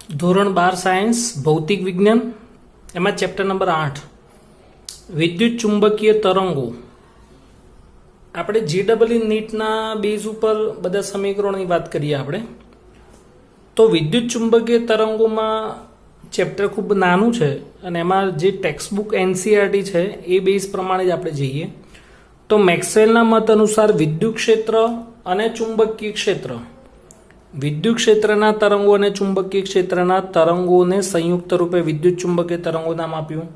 ધોરણ 12 સાયન્સ ભૌતિક વિજ્ઞાન એમાં ચેપ્ટર નંબર 8 વિદ્યુત ચુંબકીય તરંગો. આપણે જેડબલઈ નીટના બેઝ ઉપર બધા સમીકરણોની વાત કરીએ આપણે તો વિદ્યુત ચુંબકીય તરંગોમાં ચેપ્ટર ખૂબ નાનું છે અને એમાં જે ટેક્સ્ટબુક એનસીઈઆરટી છે એ બેઝ પ્રમાણે જ આપણે જઈએ તો મેક્સવેલના મત અનુસાર વિદ્યુત ક્ષેત્ર અને ચુંબકીય ક્ષેત્ર, વિદ્યુત ક્ષેત્રના તરંગો અને ચુંબકીય ક્ષેત્રના તરંગોને સંયુક્ત રૂપે વિદ્યુત ચુંબકીય તરંગો નામ આપ્યું.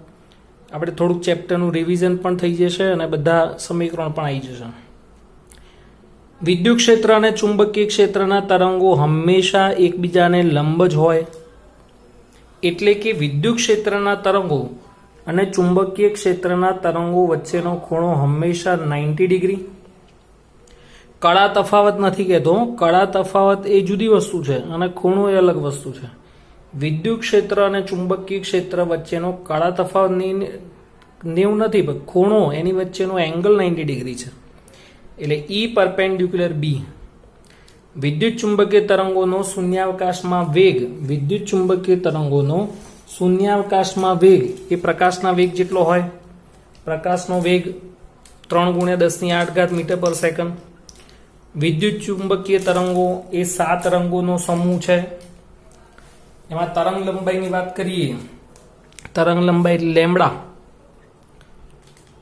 આપણે થોડુંક ચેપ્ટરનું રિવિઝન પણ થઈ જશે અને બધા સમીકરણ પણ આવી જશે. વિદ્યુત ક્ષેત્ર અને ચુંબકીય ક્ષેત્રના તરંગો હંમેશા એકબીજાને લંબ જ હોય, એટલે કે વિદ્યુત ક્ષેત્રના તરંગો અને ચુંબકીય ક્ષેત્રના તરંગો વચ્ચેનો ખૂણો હંમેશા 90 ડિગ્રી. કળા તફાવત નથી કહેતો, કળા તફાવત એ જુદી વસ્તુ છે અને ખૂણો એ અલગ વસ્તુ છે. વિદ્યુત ક્ષેત્ર અને ચુંબકીય ક્ષેત્ર વચ્ચેનો કળા તફાવત 90 નથી, પણ ખૂણો એની વચ્ચેનો એંગલ 90 ડિગ્રી છે, એટલે ઈ પરપેન્ડિક્યુલર બી. વિદ્યુત ચુંબકીય તરંગોનો શૂન્યાવકાશમાં વેગ, વિદ્યુત ચુંબકીય તરંગોનો શૂન્યાવકાશમાં વેગ એ પ્રકાશના વેગ જેટલો હોય. પ્રકાશનો વેગ 3 × 10⁸ મીટર પર સેકન્ડ. વિદ્યુત ચુંબકીય તરંગો એ 7 રંગોનો સમૂહ છે. એમાં તરંગ લંબાઈની વાત કરીએ, તરંગ લંબાઈ લેમ્બડા.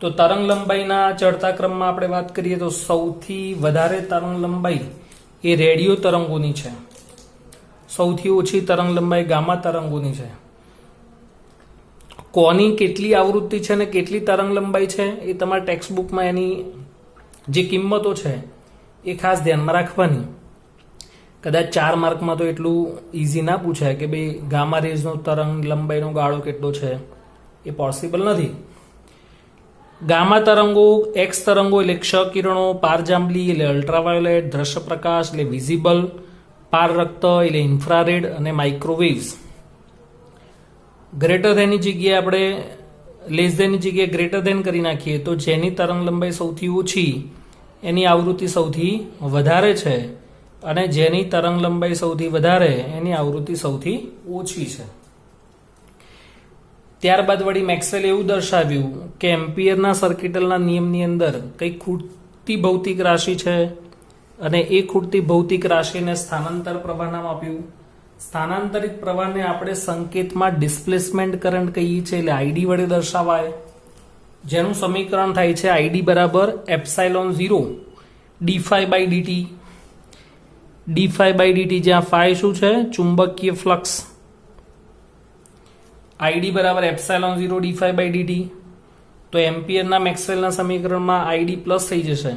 તો તરંગ લંબાઈના ચડતા ક્રમમાં આપણે વાત કરીએ તો સૌથી વધારે તરંગ લંબાઈ એ રેડિયો તરંગોની છે, સૌથી ઓછી તરંગ લંબાઈ ગામા તરંગોની છે. કોની કેટલી આવૃત્તિ છે અને કેટલી તરંગ લંબાઈ છે એ તમારા ટેક્સ્ટબુકમાં એની જે કિંમતો છે એ ખાસ ધ્યાનમાં રાખવાની. કદાચ 4 માર્કમાં તો એટલું ઇઝી ના પૂછાય કે ભાઈ ગામા રેઝનો તરંગ લંબાઈનો ગાળો કેટલો છે, એ પોસિબલ નથી. ગામા તરંગો, એક્સ તરંગો એટલે ક્ષ કિરણો, પારજાંબલી એટલે અલ્ટ્રાવાયોલેટ, દ્રશ્ય પ્રકાશ એટલે વિઝિબલ, પારરક્ત એટલે ઇન્ફ્રારેડ અને માઇક્રોવેવ્સ. ગ્રેટર ધેનની જગ્યાએ આપણે લેસ ધેનની જગ્યાએ ગ્રેટર ધેન કરી નાખીએ તો જેની તરંગ લંબાઈ સૌથી ઓછી એની આવૃત્તિ સૌથી વધારે છે અને જેની તરંગ લંબાઈ સૌથી વધારે એની આવૃત્તિ સૌથી ઓછી છે. ત્યારબાદ વળી મેક્સવેલે એવું દર્શાવ્યું કે એમ્પિયરના સર્કિટલના નિયમની અંદર કંઈક ખૂટતી ભૌતિક રાશિ છે અને એ ખૂટતી ભૌતિક રાશિને સ્થાનાંતર પ્રવાહ નામ આપ્યું. સ્થાનાંતરિત પ્રવાહને આપણે સંકેતમાં ડિસ્પ્લેસમેન્ટ કરંટ કહીએ છીએ, એટલે આઈડી વડે દર્શાવાય, જેનું સમીકરણ થાય છે આઈડી બરાબર ε0 dφ/dt. dφ/dt જ્યાં φ શું છે? ચુંબકીય ફ્લક્સ. આઈડી બરાબર ε0 dφ/dt. તો એમ્પિયરના મેક્સવેલના સમીકરણમાં આઈડી પ્લસ થઈ જશે.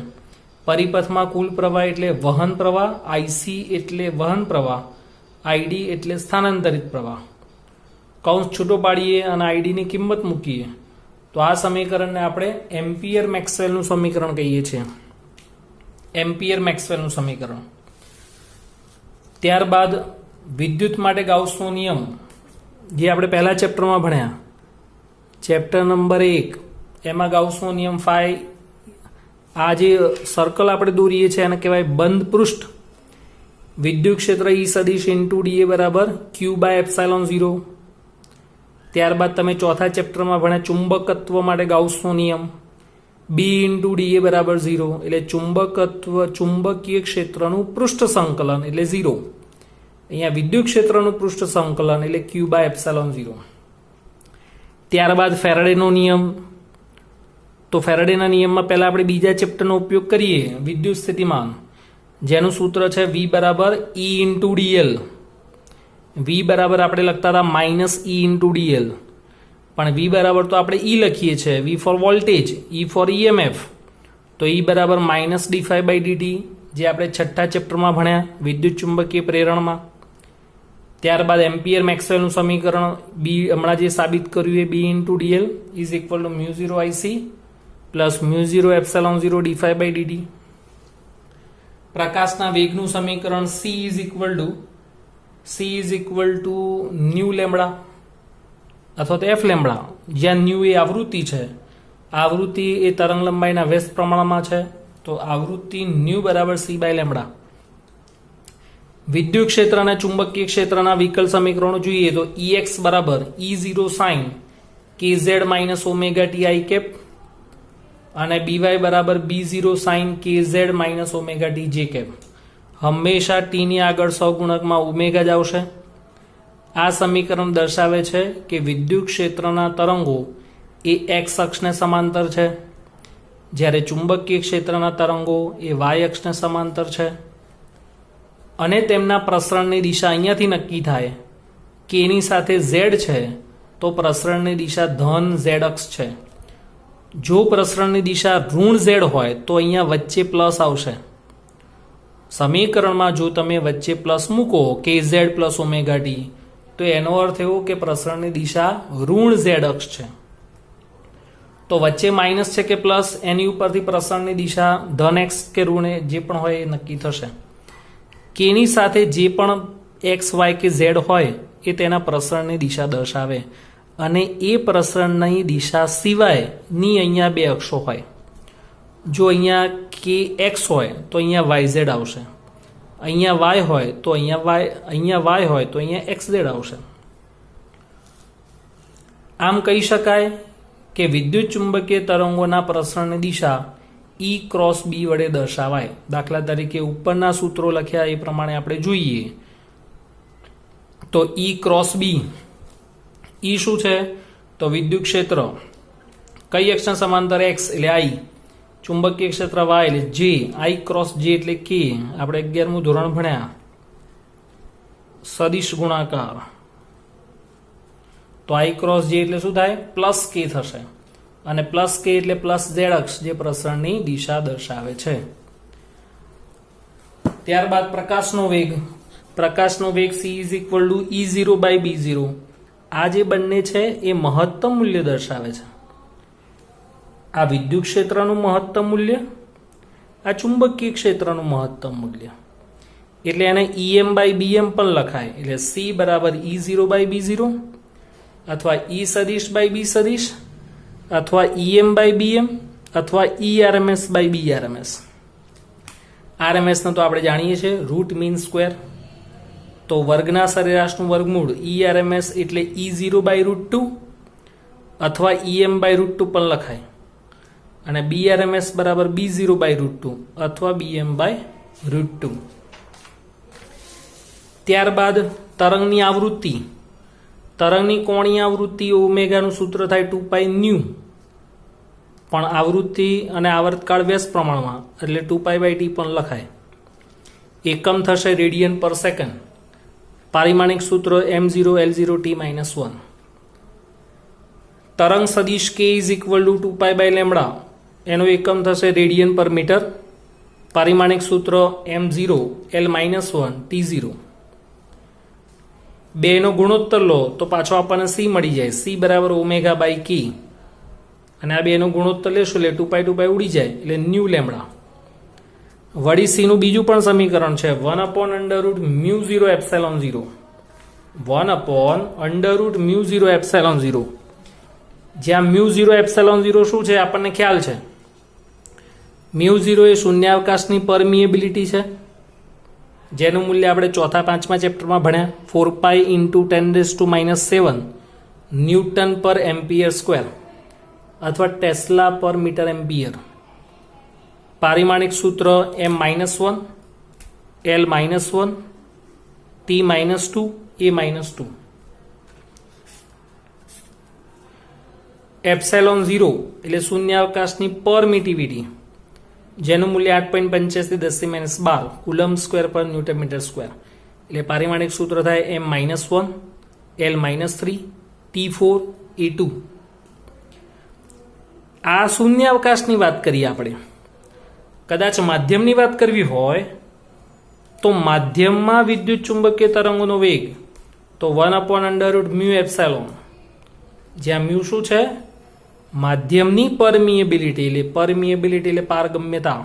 પરિપથમાં કુલ પ્રવાહ એટલે વહન પ્રવાહ, આઈસી એટલે વહન પ્રવાહ, આઈડી એટલે સ્થાનાંતરિત પ્રવાહ. કૌંસ છૂટો પાડીએ અને આઈડીની કિંમત મૂકીએ તો આ સમીકરણને આપણે એમ્પિયર મેક્સવેલનું સમીકરણ કહીએ છીએ. એમ્પિયર મેક્સવેલનું સમીકરણ. ત્યારબાદ વિદ્યુત માટે ગાઉસનો નિયમ, જે આપણે પહેલા ચેપ્ટરમાં ભણ્યા, ચેપ્ટર નંબર 1, એમાં ગાઉસનો નિયમ ફાઈ. આ જે સર્કલ આપણે દોરીએ છીએ એને કહેવાય બંધ પૃષ્ઠ. વિદ્યુત ક્ષેત્ર ઈ સદિશ ઇન્ટુ ડીએ બરાબર Q/ε0. ત્યારબાદ તમે ચોથા ચેપ્ટરમાં ભણ્યા ચુંબકત્વ માટે ગાઉસનો નિયમ, બી ઇન્ટુ ડીએ બરાબર 0, એટલે ચુંબકીય ક્ષેત્રનું પૃષ્ઠ સંકલન એટલે 0. અહીંયા વિદ્યુત ક્ષેત્રનું પૃષ્ઠ સંકલન એટલે Q/ε0. ત્યારબાદ ફેરાડેનો નિયમ. તો ફેરાડેના નિયમમાં પહેલા આપણે બીજા ચેપ્ટરનો ઉપયોગ કરીએ, વિદ્યુત સ્થિતિમાન, જેનું સૂત્ર છે V બરાબર E ઇન્ટુ dl. V બરાબર આપણે લખતા હતા -E ઇન્ટુ dl, પણ V બરાબર તો આપણે E લખીએ છીએ, V for voltage, E for EMF. તો E બરાબર -dφ/dt, જે આપણે છઠ્ઠા ચેપ્ટરમાં ભણ્યા વિદ્યુત ચુંબકીય પ્રેરણમાં. ત્યારબાદ એમ્પિયર મેક્સવેલનું સમીકરણ બી હમણાં જે સાબિત કર્યું એ B into dl is equal to μ0IC plus μ0ε0 dφ/dt. પ્રકાશના વેગનું સમીકરણ C is equal to nu lambda અથવા તો f લેમ્બડા, જ્યાં ન્યુ એ આવૃત્તિ છે, આવૃત્તિ એ તરંગ લંબાઈના વ્યસ્ત પ્રમાણમાં છે, તો આવૃત્તિ ન્યુ બરાબર C/λ. વિદ્યુત ક્ષેત્ર અને ચુંબકીય ક્ષેત્રના વિકલ સમીકરણો જોઈએ તો Ex બરાબર E0 sin kz minus omega t i cap અને By બરાબર B0 sin kz minus omega t j cap. હંમેશા ટી ની આગળ સહગુણકમાં ઓમેગા જ આવશે. આ સમીકરણ દર્શાવે છે કે વિદ્યુત ક્ષેત્રના તરંગો એ એક્સ અક્ષને સમાંતર છે, જ્યારે ચુંબકીય ક્ષેત્રના તરંગો એ વાય અક્ષને સમાંતર છે અને તેમના પ્રસરણની દિશા અહીંયાથી નક્કી થાય કે એની સાથે ઝેડ છે તો પ્રસરણની દિશા ધન ઝેડ અક્ષ છે. જો પ્રસરણની દિશા ઋણ ઝેડ હોય તો અહીંયા વચ્ચે પ્લસ આવશે. સમીકરણમાં જો તમે વચ્ચે પ્લસ મૂકો કે ઝેડ પ્લસ ઓમેગા ટી તો એનો અર્થ એવો કે પ્રસરણની દિશા ઋણ ઝેડ અક્ષ છે. તો વચ્ચે માઇનસ છે કે પ્લસ એની ઉપરથી પ્રસરણની દિશા ધન એક્સ કે ઋણ જે પણ હોય એ નક્કી થશે. કેની સાથે જે પણ એક્સ વાય કે ઝેડ હોય એ તેના પ્રસરણની દિશા દર્શાવે અને એ પ્રસરણની દિશા સિવાયની અહીંયા બે અક્ષો હોય. જો અહીંયા કે એક્સ હોય તો અહીંયા વાય ઝેડ આવશે, અહીંયા વાય હોય તો અહીંયા વાય હોય તો અહીંયા એક્સ ઝેડ આવશે. આમ કહી શકાય કે વિદ્યુત ચુંબકીય તરંગોના પ્રસરણની દિશા E ક્રોસ B વડે દર્શાવાય. દાખલા તરીકે ઉપરના સૂત્રો લખ્યા એ પ્રમાણે આપણે જોઈએ તો E ક્રોસ B, E શું છે તો વિદ્યુત ક્ષેત્ર કઈ અક્ષના સમાંતર એક્સ એટલે I, ચુંબકીય ક્ષેત્ર વાય એટલે J, I ક્રોસ J એટલે K. આપણે 11મું ધોરણ ભણ્યા સદિશ ગુણાકાર. તો I ક્રોસ J એટલે શું થાય પ્લસ K થશે અને પ્લસ K એટલે પ્લસ ઝેડ અક્ષ જે પ્રસરણની દિશા દર્શાવે છે. ત્યારબાદ પ્રકાશનો વેગ. પ્રકાશનો વેગ C is equal to E0 by B0. આ જે બંને છે એ મહત્તમ મૂલ્ય દર્શાવે છે. આ વિદ્યુત ક્ષેત્રનું મહત્તમ મૂલ્ય, આ ચુંબકીય ક્ષેત્રનું મહત્તમ મૂલ્ય. એટલે એને EM બાય BM પણ લખાય. એટલે C બરાબર E0 બાય B0 અથવા E સદિશ બાય B સદિશ અથવા EM બાય BM અથવા ERMS બાય BRMS. RMS ને તો આપણે જાણીએ છીએ રૂટ મીન સ્ક્વેર. તો વર્ગના સરેરાશનું વર્ગમૂળ ERMS એટલે E0 બાય રૂટ 2 અથવા EM બાય રૂટ 2 પણ લખાય અને BRMS બરાબર B0 બાય રૂટ 2 અથવા BM બાય રૂટ 2. ત્યારબાદ તરંગની આવૃત્તિ. તરંગની કોણીય આવૃત્તિ ઓમેગાનું સૂત્ર થાય 2π ન્યુ, પણ આવૃત્તિ અને આવર્તકાળ વ્યસ્ત પ્રમાણમાં એટલે 2π બાય ટી પણ લખાય. એકમ થશે રેડિયન પર સેકન્ડ. પારિમાણિક સૂત્ર m0 l0 t -1. તરંગ સદિશ k is equal to 2π by lambda, એનો એકમ થશે રેડિયન પર મીટર. પારિમાણિક સૂત્ર m0 l -1 t0. બેનો ગુણોત્તર લો તો પાછો આપણને C મળી જાય. C બરાબર ઓમેગા બાય k અને આ બેનો ગુણોત્તર લેશો એટલે 2π ઉડી જાય એટલે ન્યુ લેમડા. વળી C નું બીજું પણ સમીકરણ છે 1/√μ0 એપ્સિલોન 0. 1/√μ0 એપ્સિલોન 0. જ્યાં μ0 એપ્સિલોન 0 શું છે આપણને ખ્યાલ છે. μ0 એ શૂન્યાવકાશની પરમિએબિલિટી છે જેનું મૂલ્ય આપણે ચોથા પાંચમા ચેપ્ટરમાં ભણ્યા 4π × 10⁻⁷ ન્યૂટન પર એમ્પિયર સ્ક્વેર અથવા ટેસ્લા પર મીટર એમ્પિયર. પારિમાણિક સૂત્ર m-1 l-1 t-2 a-2. Epsilon 0 એટલે શૂન્યાવકાશની પરમિટિવિટી જેનું મૂલ્ય 8.85 10⁻12 કુલમ સ્ક્વેર પર ન્યૂટન મીટર સ્ક્વેર. એટલે પારિમાણિક સૂત્ર થાય m-1 l-3 t4 a2. આ શૂન્યાવકાશની વાત કરીએ આપણે. કદાચ માધ્યમની વાત કરવી હોય તો માધ્યમમાં વિદ્યુત ચુંબકીય તરંગોનો વેગ તો 1/√μ એપ્સિલોન, જ્યાં મ્યુ શું છે માધ્યમની પરમિએબિલિટી એટલે પારગમ્યતા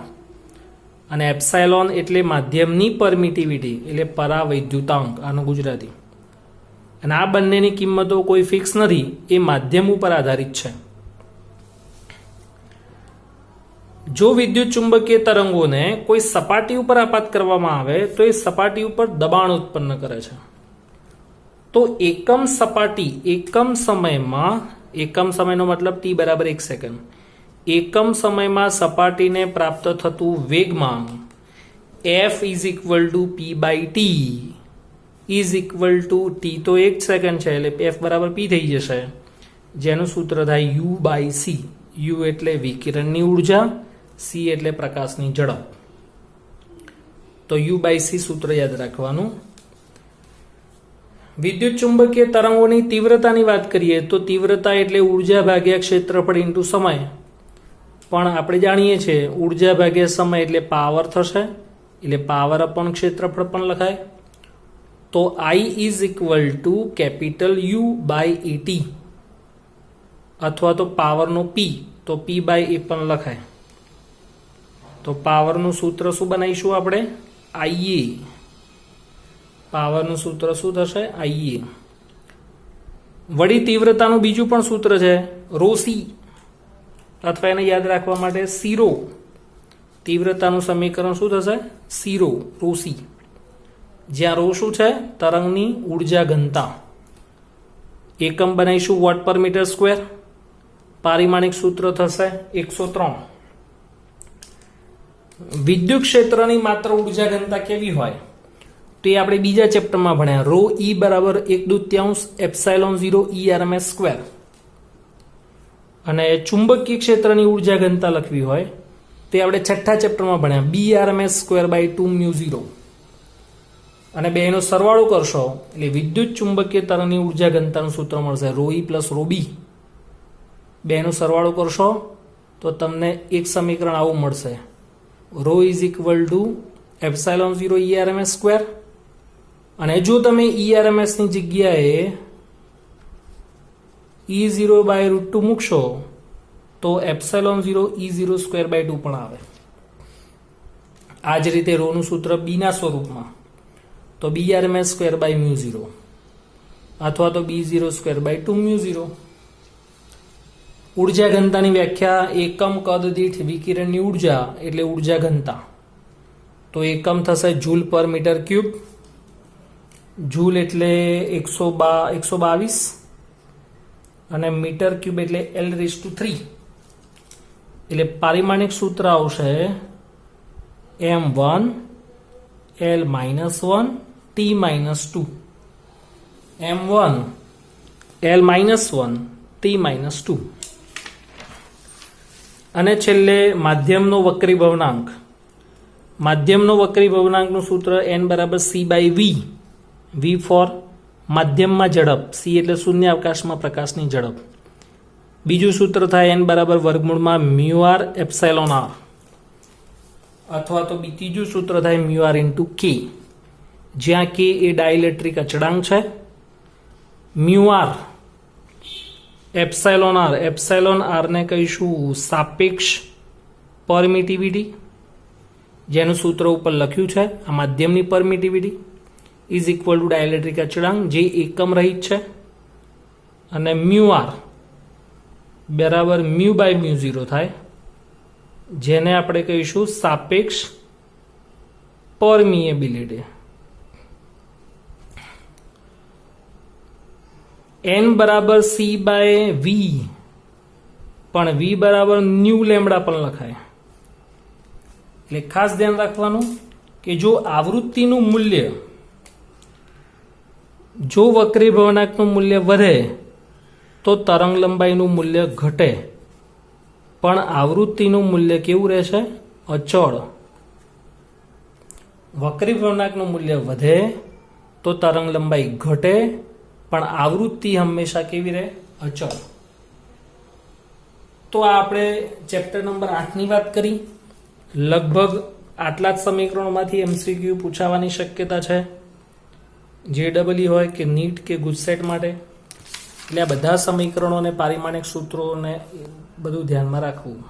અને એપ્સિલોન એટલે માધ્યમની પરમિટિવિટી એટલે પરાવૈદ્યુતાંક, આનું ગુજરાતી. અને આ બંનેની કિંમતો કોઈ ફિક્સ નથી, એ માધ્યમ ઉપર આધારિત છે. જો વિદ્યુત ચુંબકીય તરંગોને કોઈ સપાટી ઉપર આપાત કરવામાં આવે તો એ સપાટી ઉપર દબાણ ઉત્પન્ન કરે છે. તો એકમ સપાટી એકમ સમયનો મતલબ t બરાબર 1 સેકન્ડ. એકમ સમયમાં સપાટીને પ્રાપ્ત થતું વેગમાન F is equal to p by t is equal to t તો 1 સેકન્ડ છે એટલે F બરાબર p થઈ જશે, જેનું સૂત્ર થાય u બાય c. u એટલે વિકિરણની ઉર્જા, c એટલે પ્રકાશની ઝડપ. તો u બાય c સૂત્ર યાદ રાખવાનું. વિદ્યુત ચુંબકીય તરંગોની તીવ્રતાની વાત કરીએ તો તીવ્રતા એટલે ઉર્જા ભાગ્યા ક્ષેત્રફળ ઇન્ટુ સમય. પણ આપણે જાણીએ છીએ ઉર્જા ભાગ્યા સમય એટલે પાવર થશે, એટલે પાવર અપોન ક્ષેત્રફળ પણ લખાય. તો I is equal to capital U by ET, અથવા તો પાવરનો P તો P બાય એ પણ લખાય. તો પાવરનું સૂત્ર શું બનાવીશું આપણે? IA. પાવરનું સૂત્ર શું થશે? IA. વળી તીવ્રતાનું બીજું પણ સૂત્ર છે ρ c, અથવા એને યાદ રાખવા માટે c ρ. તીવ્રતાનું સમીકરણ શું થશે? c ρ c, જ્યાં ρ શું છે? તરંગની ઉર્જા ઘનતા. એકમ બનાવીશું વોટ પર મીટર સ્ક્વેર. પારિમાણિક સૂત્ર થશે 103. વિદ્યુત ક્ષેત્રની માત્ર ઉર્જા ઘનતા કેવી હોય તો એ આપણે બીજા ચેપ્ટરમાં ભણ્યા. ρ E બરાબર 1/2 એપ્સાઇલોન 0 E RMS સ્ક્વેર. અને ચુંબકીય ક્ષેત્રની ઉર્જા ઘનતા લખવી હોય તે આપણે છઠ્ઠા ચેપ્ટરમાં ભણ્યા. B RMS square by 2 mu 0. અને બેનો સરવાળો કરશો એટલે વિદ્યુત ચુંબકીય તરંગની ઉર્જા ઘનતાનું સૂત્ર મળશે ρ E પ્લસ ρ B. બેનો સરવાળો કરશો તો તમને એક સમીકરણ આવું મળશે. ρ is equal to epsilon 0 E RMS square. અને જો તમે E RMS ની જગ્યાએ E0 બાય √2 મૂકશો તો એપ્સાઇલોન 0 E0 સ્ક્વેર બાય 2 પણ આવે. આ જ રીતે રોનું સૂત્ર B ના સ્વરૂપમાં તો B RMS square by mu 0, અથવા તો B0 સ્ક્વેર બાય 2 મ્યુ 0. ઉર્જા ઘનતાની વ્યાખ્યા એકમ કદ દીઠ વિકિરણની ઉર્જા એટલે ઉર્જા ઘનતા. તો એકમ થશે જૂલ પર મીટર ક્યુબ. જૂલ એટલે 122 અને મીટર ક્યુબ એટલે L3. એટલે પારિમાણિક સૂત્ર આવશે M1 L-1 T-2. M1 L-1 T-2. અને છેલ્લે માધ્યમનો વક્રી ભવનાંક. માધ્યમનો વક્રી ભવનાંકનું સૂત્ર n બરાબર c by v. v for માધ્યમમાં ઝડપ, c એટલે શૂન્ય અવકાશમાં પ્રકાશની ઝડપ. બીજું સૂત્ર થાય n બરાબર વર્ગમૂળમાં મ્યુ r એપ્સાઇલોન r, અથવા તો ત્રીજું સૂત્ર થાય મ્યુ r ઇન્ટુ k, જ્યાં k એ ડાઇલેક્ટ્રિક અચળાંક છે. મ્યુ r એપ્સાઇલોન r ને કહીશું સાપેક્ષ પરમિટિવિટી, જેનું સૂત્ર ઉપર લખ્યું છે. આ માધ્યમની permittivity is equal two dielectric અચળાંક જે એકમ રહિત છે. અને મ્યુ r બરાબર મ્યુ બાય મ્યુ 0 થાય, જેને આપણે કહીશું સાપેક્ષ પરમિએબિલિટી. n બરાબર c બાય v, પણ v બરાબર ન્યુ લેમડા પણ લખાય. એટલે ખાસ ધ્યાન રાખવાનું કે જો આવૃત્તિનું મૂલ્ય, જો વક્રી ભવનાંકનું મૂલ્ય વધે તો તરંગ લંબાઈનું મૂલ્ય ઘટે, પણ આવૃત્તિનું મૂલ્ય કેવું રહેશે? અચળ. વક્રી ભવનાંકનું મૂલ્ય વધે તો તરંગ લંબાઈ ઘટે, પણ આવૃત્તિ હંમેશા કેવી રહે? અચળ. તો આ આપણે ચેપ્ટર નંબર 8 ની વાત કરી. લગભગ આટલા જ સમીકરણોમાંથી MCQ પૂછાવાની શક્યતા છે, JEE હોય કે નીટ કે ગુજસેટ માટે. એટલે આ બધા સમીકરણોને પારિમાણિક સૂત્રોને બધું ધ્યાનમાં રાખવું.